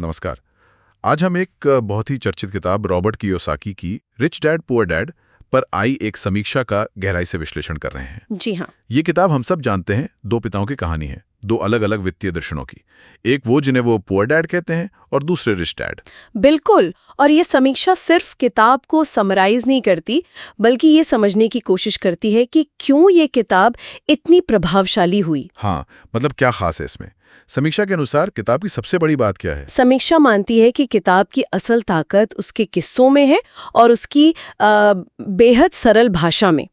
नमस्कार। आज हम एक बहुत ही चर्चित किताब रॉबर्ट कियोसाकी की रिच डैड पुअर डैड पर आई एक समीक्षा का गहराई से विश्लेषण कर रहे हैं। जी हाँ। ये किताब हम सब जानते हैं, दो पिताओं की कहानी है, दो अलग अलग वित्तीय दर्शनों की। एक वो जिन्हें वो पुअर डैड कहते हैं और दूसरे रिच डैड। बिल्कुल। और ये समीक्षा सिर्फ किताब को समराइज नहीं करती, बल्कि ये समझने की कोशिश करती है कि क्यों ये किताब इतनी प्रभावशाली हुई। हाँ, मतलब क्या खास है इसमें? समीक्षा के अनुसार किताब की सबसे बड़ी बात क्या है? समीक्षा मानती है कि किताब की असल ताकत उसके किस्सों में है और उसकी बेहद सरल भाषा में।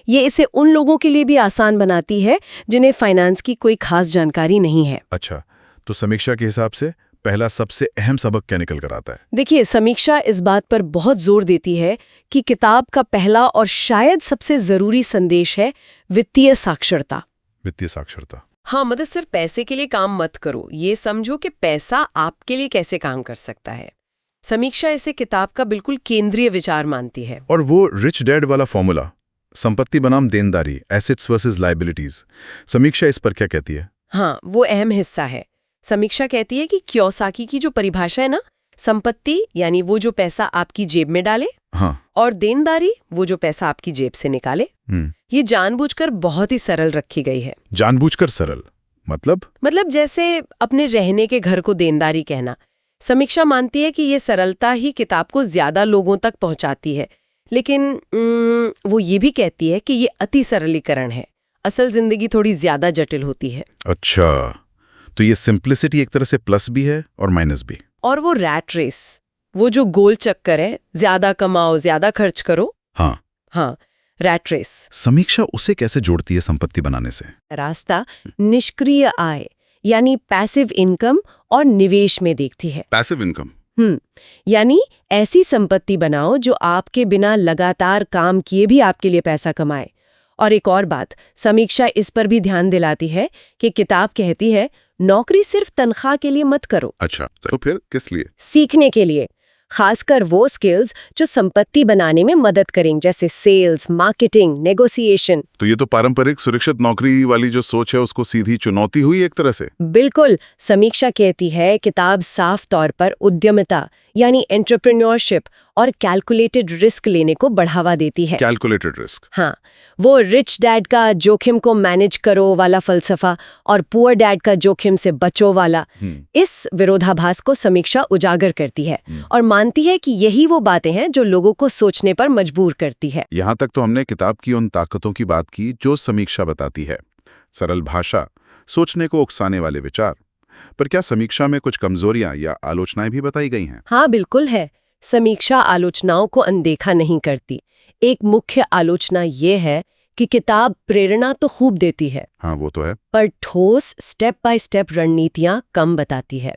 ये इसे उन लोगों के लिए भी आसान बनाती है जिन्हें फाइनेंस की कोई खास जानकारी नहीं है। अच्छा, तो समीक्षा के हिसाब से पहला सबसे अहम सबक क्या निकल कर आता है? देखिए, समीक्षा इस बात पर बहुत जोर देती है कि किताब का पहला और शायद सबसे जरूरी संदेश है वित्तीय साक्षरता। वित्तीय साक्षरता। हाँ, मतलब सिर्फ पैसे के लिए काम मत करो, ये समझो कि पैसा आपके लिए कैसे काम कर सकता है। समीक्षा इसे किताब का बिल्कुल केंद्रीय विचार मानती है। और वो रिच डैड वाला फॉर्मूला, संपत्ति बनाम देनदारी, एसेट्स वर्सेस लायबिलिटीज, समीक्षा इस पर क्या कहती है? हाँ, वो अहम हिस्सा है। समीक्षा कहती है कि कियोसाकी की जो परिभाषा है ना, संपत्ति यानी वो जो पैसा आपकी जेब में डाले, हाँ, और देनदारी वो जो पैसा आपकी जेब से निकाले, ये जानबूझकर बहुत ही सरल रखी गई है। जानबूझकर सरल मतलब जैसे अपने रहने के घर को देनदारी कहना। समीक्षा मानती है कि ये सरलता ही किताब को ज्यादा लोगों तक पहुंचाती है, लेकिन वो ये भी कहती है कि ये अति सरलीकरण है। असल जिंदगी थोड़ी ज्यादा जटिल होती है। अच्छा, तो ये सिंप्लिसिटी एक तरह से प्लस भी है और माइनस भी। और वो रैट रेस, वो जो गोल चक्कर है, ज्यादा कमाओ ज्यादा खर्च करो। हाँ, रैट रेस। समीक्षा उसे कैसे जोड़ती है संपत्ति बनाने से? रास्ता निष्क्रिय आय यानी पैसिव इनकम और निवेश में देखती है। पैसिव इनकम, यानी ऐसी संपत्ति बनाओ जो आपके बिना लगातार काम किए भी आपके लिए पैसा कमाए। और एक और बात, समीक्षा इस पर भी ध्यान दिलाती है कि किताब कहती है नौकरी सिर्फ तनख्वाह के लिए मत करो। अच्छा, तो फिर किस लिए? सीखने के लिए, खासकर वो स्किल्स जो संपत्ति बनाने में मदद करें, जैसे सेल्स, मार्केटिंग, नेगोशिएशन। तो ये तो पारंपरिक सुरक्षित नौकरी वाली जो सोच है उसको सीधी चुनौती हुई एक तरह से। बिल्कुल। समीक्षा कहती है किताब साफ तौर पर उद्यमिता यानी एंटरप्रेन्योरशिप और कैलकुलेटेड रिस्क लेने को बढ़ावा देती है। Calculated risk. हाँ, वो रिच डैड का जोखिम को मैनेज करो वाला फलसफा और पुअर डैड का जोखिम से बचो वाला, इस विरोधाभास को समीक्षा उजागर करती है और मानती है कि यही वो बातें हैं जो लोगों को सोचने पर मजबूर करती है। यहाँ तक तो हमने किताब की उन ताकतों की बात की जो समीक्षा बताती है, सरल भाषा, सोचने को उकसाने वाले विचार। पर क्या समीक्षा में कुछ कमजोरियां या आलोचनाएं भी बताई गई हैं? हाँ, बिल्कुल है। समीक्षा आलोचनाओं को अनदेखा नहीं करती। एक मुख्य आलोचना ये है कि किताब प्रेरणा तो खूब देती है, हाँ वो तो है, पर ठोस स्टेप बाय स्टेप रणनीतियां कम बताती है।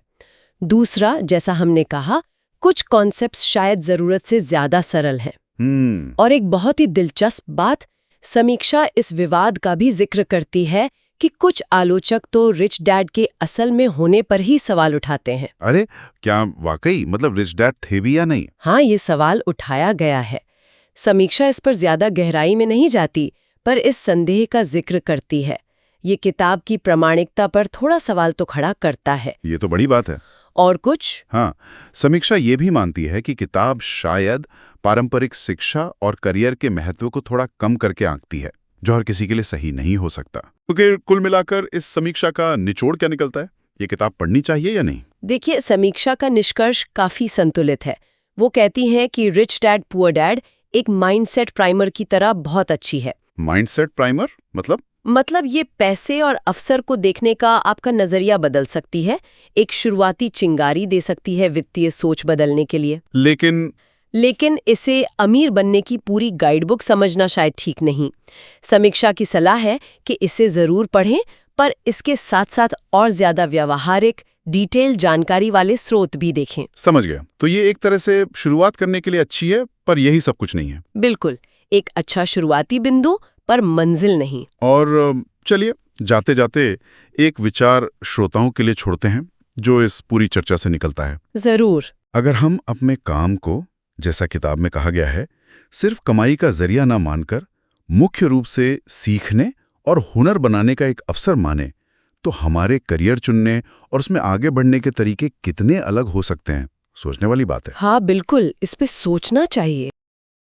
दूसरा, जैसा हमने कहा, कुछ कॉन्सेप्ट्स शायद जरूरत से ज्यादा सरल हैं। और एक बहुत ही दिलचस्प बात, समीक्षा इस विवाद का भी जिक्र करती है कि कुछ आलोचक तो रिच डैड के असल में होने पर ही सवाल उठाते हैं। अरे क्या वाकई, मतलब रिच डैड थे भी या नहीं? हाँ, ये सवाल उठाया गया है। समीक्षा इस पर ज्यादा गहराई में नहीं जाती, पर इस संदेह का जिक्र करती है। ये किताब की प्रामाणिकता पर थोड़ा सवाल तो खड़ा करता है। ये तो बड़ी बात है। और कुछ? हाँ, समीक्षा ये भी मानती है कि किताब शायद पारंपरिक शिक्षा और करियर के महत्व को थोड़ा कम करके आंकती है, जो हर किसी के लिए सही नहीं हो सकता। क्योंकि कुल मिलाकर इस समीक्षा का निचोड़ क्या निकलता है? ये किताब पढ़नी चाहिए या नहीं? देखिए, समीक्षा का निष्कर्ष काफी संतुलित है। वो कहती हैं कि रिच डैड पुअर डैड एक माइंडसेट प्राइमर की तरह बहुत अच्छी है। माइंडसेट प्राइमर मतलब ये पैसे और अवसर को देखने का आपका नजरिया बदल सकती है, एक शुरुआती चिंगारी दे सकती है वित्तीय सोच बदलने के लिए। लेकिन इसे अमीर बनने की पूरी गाइडबुक समझना शायद ठीक नहीं। समीक्षा की सलाह है कि इसे जरूर पढ़ें, पर इसके साथ साथ और ज्यादा व्यावहारिक, डिटेल जानकारी वाले स्रोत भी देखें। समझ गया। तो ये एक तरह से शुरुआत करने के लिए अच्छी है, पर यही सब कुछ नहीं है। बिल्कुल, एक अच्छा शुरुआती बिंदु, पर मंजिल नहीं। और चलिए जाते जाते एक विचार श्रोताओं के लिए छोड़ते हैं जो इस पूरी चर्चा से निकलता है। जरूर। अगर हम अपने काम को, जैसा किताब में कहा गया है, सिर्फ कमाई का जरिया ना मानकर मुख्य रूप से सीखने और हुनर बनाने का एक अवसर माने, तो हमारे करियर चुनने और उसमें आगे बढ़ने के तरीके कितने अलग हो सकते हैं, सोचने वाली बात है। हाँ बिल्कुल, इस पे सोचना चाहिए।